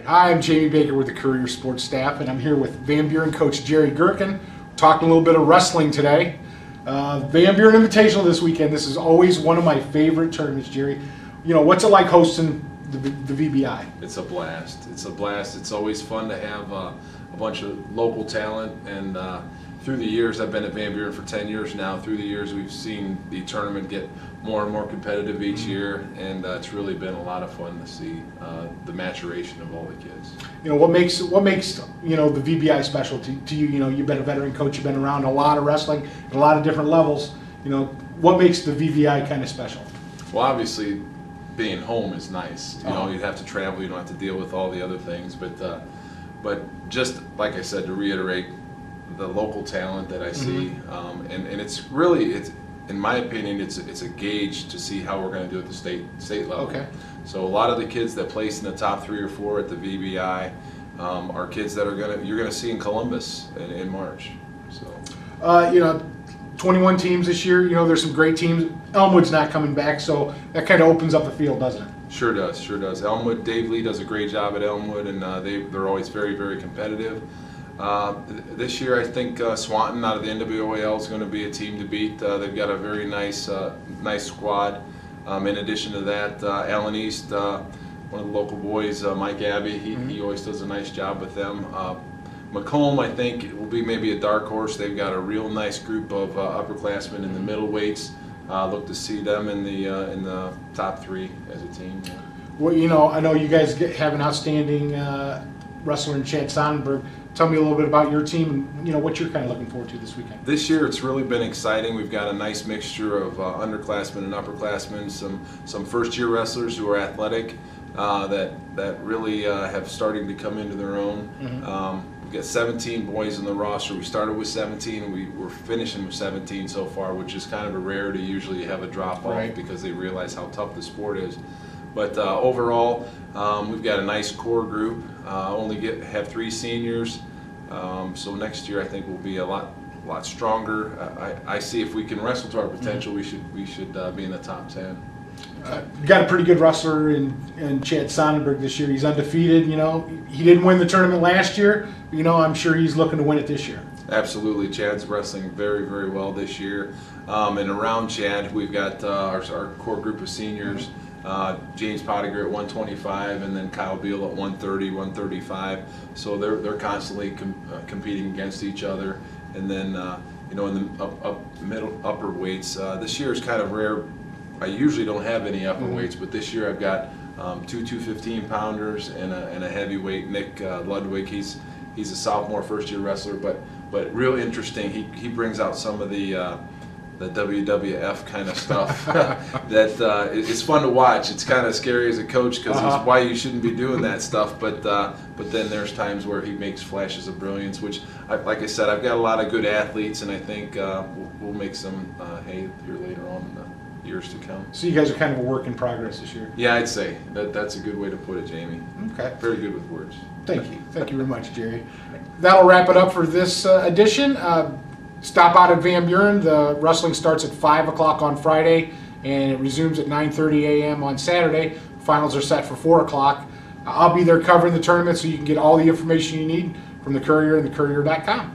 Hi, I'm Jamie Baker with the Courier Sports staff, and I'm here with Van Buren coach Jerry Gerken. Talking a little bit of wrestling today. Van Buren Invitational this weekend. This is always one of my favorite tournaments, Jerry. You know, what's it like hosting the VBI? It's a blast. It's a blast. It's always fun to have a bunch of local talent, and through the years, I've been at Van Buren for 10 years now. Through the years, we've seen the tournament get more and more competitive each year, and it's really been a lot of fun to see the maturation of all the kids. You know, what makes you know the VBI special to you? You know, you've been a veteran coach. You've been around a lot of wrestling at a lot of different levels. You know, what makes the VBI kind of special? Well, obviously, being home is nice. You know, you'd have to travel. You don't have to deal with all the other things. But just like I said, to reiterate, the local talent that I see, and it's really, in my opinion, it's a gauge to see how we're going to do at the state level. Okay. So a lot of the kids that place in the top 3 or 4 at the VBI are kids that you're gonna see in Columbus in March. So you know, 21 teams this year. You know, there's some great teams. Elmwood's not coming back, so that kind of opens up the field, doesn't it? Sure does, sure does. Elmwood, Dave Lee does a great job at Elmwood, and they're always very, very competitive. This year, I think Swanton out of the NWOAL is going to be a team to beat. They've got a very nice squad. In addition to that, Allen East, one of the local boys, Mike Abbey, he always does a nice job with them. Macomb, I think, will be maybe a dark horse. They've got a real nice group of upperclassmen in the middleweights. Look to see them in the top 3 as a team. Yeah. Well, you know, I know you guys have an outstanding wrestler in Chad Sonnenberg. Tell me a little bit about your team and, you know, what you're kind of looking forward to this weekend. This year it's really been exciting. We've got a nice mixture of underclassmen and upperclassmen, some first-year wrestlers who are athletic that really have starting to come into their own. We've got 17 boys in the roster. We started with 17 and we're finishing with 17 so far, which is kind of a rarity. Usually you have a drop-off because they realize how tough the sport is. But overall, we've got a nice core group. Have 3 seniors, so next year I think we'll be a lot stronger. I see if we can wrestle to our potential, we should be in the top 10. You got a pretty good wrestler in Chad Sonnenberg this year. He's undefeated. You know, he didn't win the tournament last year. You know, I'm sure he's looking to win it this year. Absolutely, Chad's wrestling very, very well this year. And around Chad, we've got our core group of seniors. James Pottinger at 125, and then Kyle Beal at 130, 135. So they're constantly competing against each other. And then you know, in the upper weights, this year is kind of rare. I usually don't have any upper weights, but this year I've got 2 215-pounders and a heavyweight, Nick Ludwig. He's a sophomore, first-year wrestler, but real interesting. He brings out some of the WWF kind of stuff that it's fun to watch. It's kind of scary as a coach because it's why you shouldn't be doing that stuff. But then there's times where he makes flashes of brilliance, which, like I said, I've got a lot of good athletes, and I think we'll make some hay here later on in the years to come. So you guys are kind of a work in progress this year. Yeah, I'd say that's a good way to put it, Jamie. Okay. Very good with words. Thank you. Thank you very much, Jerry. That'll wrap it up for this edition. Stop out at Van Buren. The wrestling starts at 5 o'clock on Friday, and it resumes at 9:30 a.m. on Saturday. Finals are set for 4 o'clock. I'll be there covering the tournament, so you can get all the information you need from the Courier and thecourier.com.